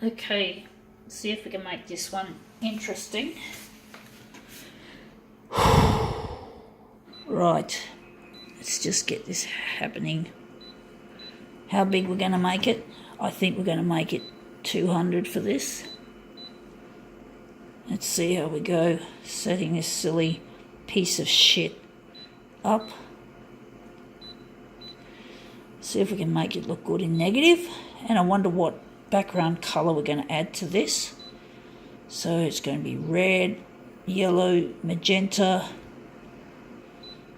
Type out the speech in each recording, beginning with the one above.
Okay, see if we can make this one interesting. Right, let's just get this happening. How big we're going to make it? I think we're going to make it 200 for this. Let's see how we go setting this silly piece of shit up. See if we can make it look good in negative. And I wonder what background colour we're going to add to this. So it's going to be red, yellow, magenta.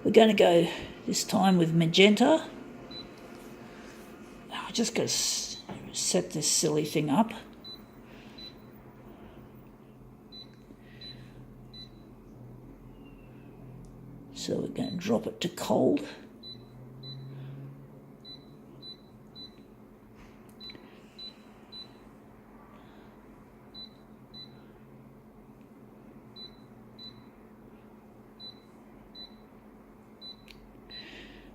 We're going to go this time with magenta. I just got to set this silly thing up. So we're going to drop it to cold.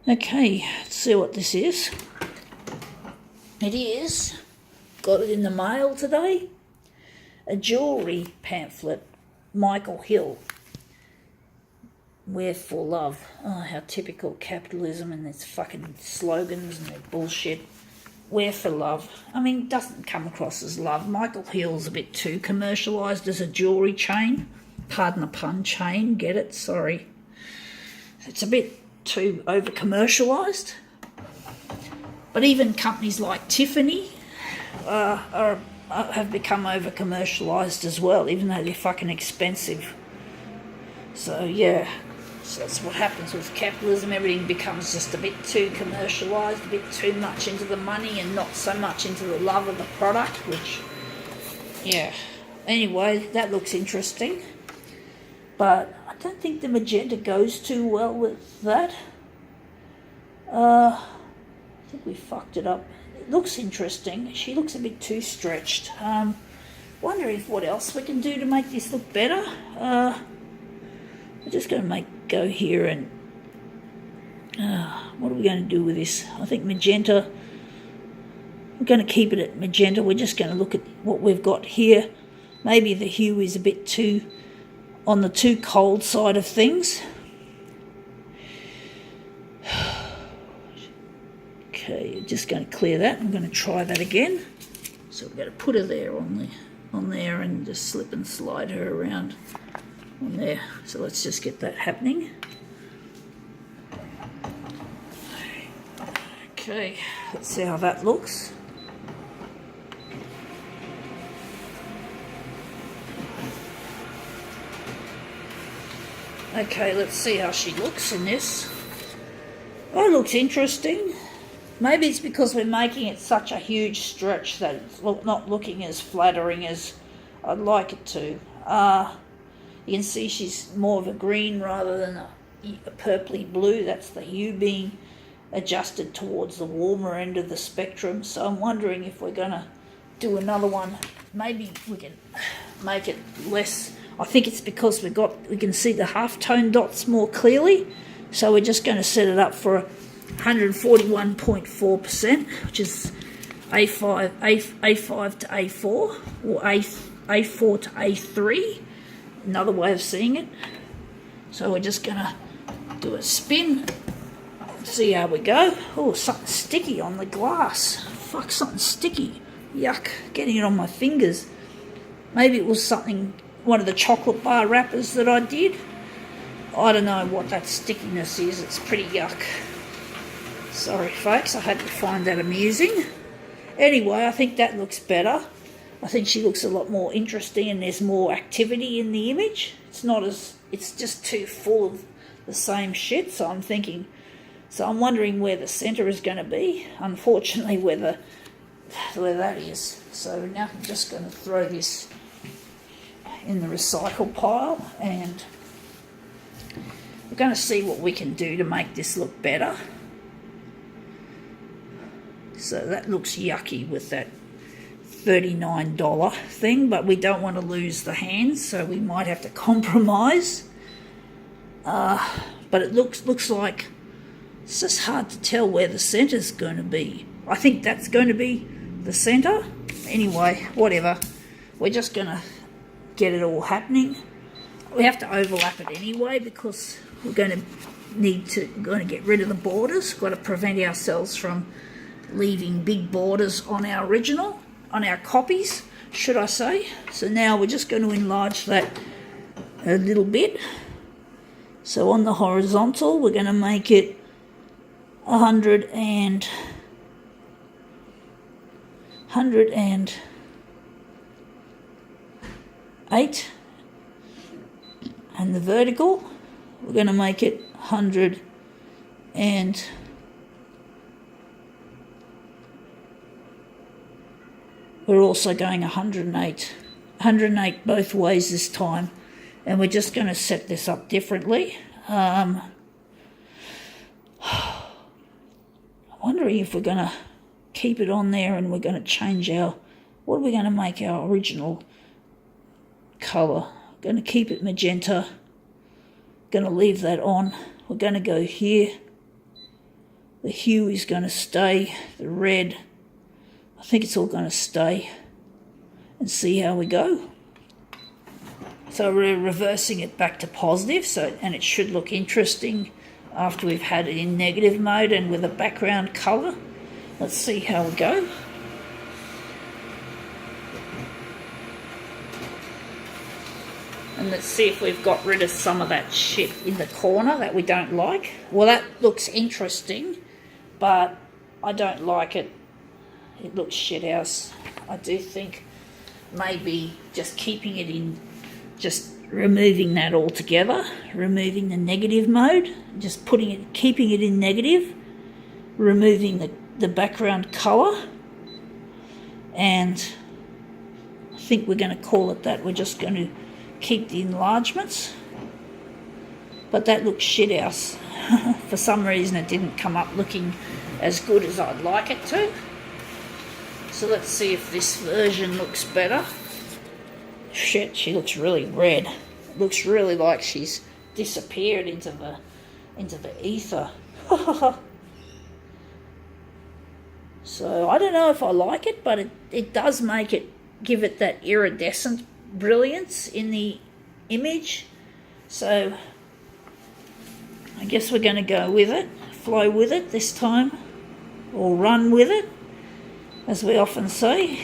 Okay, let's see what this is. It is, got it in the mail today, a jewellery pamphlet, Michael Hill. Wear for love. Oh, how typical capitalism and its fucking slogans and their bullshit. Wear for love. I mean, it doesn't come across as love. Michael Hill's a bit too commercialised as a jewellery chain. Pardon the pun, chain, get it? Sorry. It's a bit too over-commercialised. But even companies like Tiffany have become over-commercialised as well, even though they're fucking expensive. So, yeah. So that's what happens with capitalism. Everything becomes just a bit too commercialised, a bit too much into the money and not so much into the love of the product, which, yeah. Anyway, that looks interesting. But I don't think the magenta goes too well with that. I think we fucked it up. It looks interesting. She looks a bit too stretched. Wondering what else we can do to make this look better. We're just going to go here and what are we going to do with this? I think magenta. We're going to keep it at magenta. We're just going to look at what we've got here. Maybe the hue is a bit too on the too cold side of things. Okay, just going to clear that. I'm going to try that again. So we're going to put her there on there and just slip and slide her around on there. So let's just get that happening. Okay, let's see how that looks. Okay, let's see how she looks in this. Oh, it looks interesting. Maybe it's because we're making it such a huge stretch that it's not looking as flattering as I'd like it to. You can see she's more of a green rather than a purpley blue. That's the hue being adjusted towards the warmer end of the spectrum. So I'm wondering if we're going to do another one. Maybe we can make it less. I think it's because we can see the half-tone dots more clearly. So we're just going to set it up for 141.4%, which is A5 to A4, or A4 to A3. Another way of seeing it. So we're just going to do a spin. See how we go. Oh, something sticky on the glass. Fuck, something sticky. Yuck, getting it on my fingers. Maybe it was one of the chocolate bar wrappers that I did. I don't know what that stickiness is. It's pretty yuck. Sorry, folks. I hope you find that amusing. Anyway, I think that looks better. I think she looks a lot more interesting and there's more activity in the image. It's just too full of the same shit. So I'm wondering where the centre is going to be. Unfortunately, where that is. So now I'm just going to throw this in the recycle pile and we're going to see what we can do to make this look better. So that looks yucky with that $39 thing, but we don't want to lose the hands, so we might have to compromise. But it looks like it's just hard to tell where the centre's going to be. I think that's going to be the centre. Anyway, whatever. We're just going to get it all happening. We have to overlap it anyway because we're going to get rid of the borders. Got to prevent ourselves from leaving big borders on our original, on our copies, should I say. So now we're just going to enlarge that a little bit. So on the horizontal, we're going to make it 108, and the vertical, we're going to make it 100 and we're also going 108 both ways this time, and we're just going to set this up differently. I'm wondering if we're going to keep it on there and we're going to change what are we going to make our original colour? Going to keep it magenta, going to leave that on. We're going to go here. The hue is going to stay, the red, I think it's all going to stay, and see how we go. So we're reversing it back to positive, and it should look interesting after we've had it in negative mode and with a background colour. Let's see how we go. And let's see if we've got rid of some of that shit in the corner that we don't like. Well, that looks interesting, but I don't like it. It looks shithouse. I do think maybe just keeping it in, just removing that altogether, removing the negative mode, just keeping it in negative, removing the background colour, and I think we're going to call it that. We're just going to keep the enlargements, but that looks shithouse. For some reason it didn't come up looking as good as I'd like it to. So let's see if this version looks better. Shit, she looks really red. It looks really like she's disappeared into the ether. So I don't know if I like it, but it does give it that iridescent brilliance in the image. So I guess we're going to go with it, flow with it this time, or run with it, as we often say.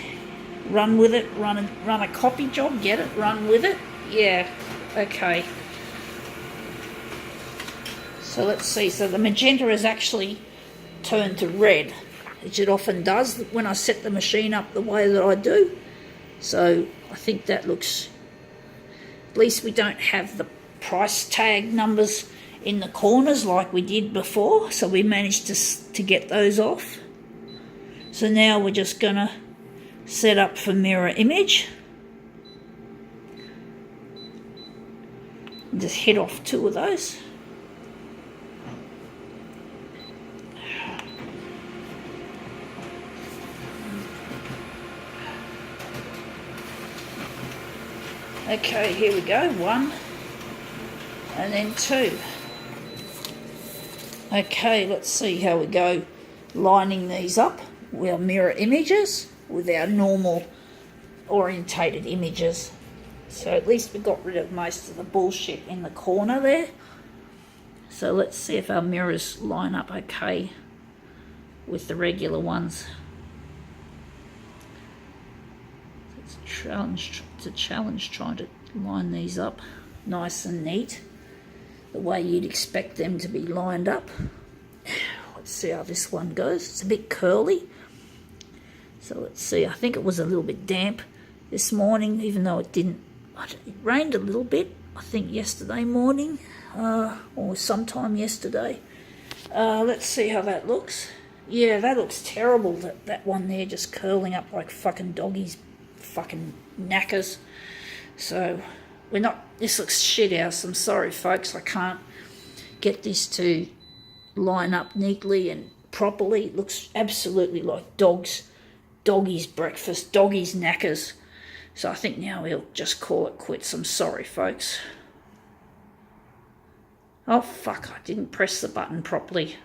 Run with it, run a copy job, get it, run with it. Yeah, okay. So let's see. So the magenta has actually turned to red, which it often does when I set the machine up the way that I do. So I think that looks, at least we don't have the price tag numbers in the corners like we did before, so we managed to get those off. So now we're just going to set up for mirror image. Just hit off 2 of those. Okay, here we go, 1 and then 2. Okay, let's see how we go lining these up with our mirror images with our normal orientated images. So at least we got rid of most of the bullshit in the corner there. So let's see if our mirrors line up okay with the regular ones. It's a challenge trying to line these up nice and neat, the way you'd expect them to be lined up. Let's see how this one goes. It's a bit curly. So let's see. I think it was a little bit damp this morning, even though it didn't. It rained a little bit, I think, yesterday morning, or sometime yesterday. Let's see how that looks. Yeah, that looks terrible, that one there just curling up like fucking doggies, fucking knackers. So this looks shit house. I'm sorry, folks. I can't get this to line up neatly and properly. It looks absolutely like doggies breakfast, doggies knackers. So I think now we'll just call it quits. I'm sorry, folks. Oh, fuck, I didn't press the button properly.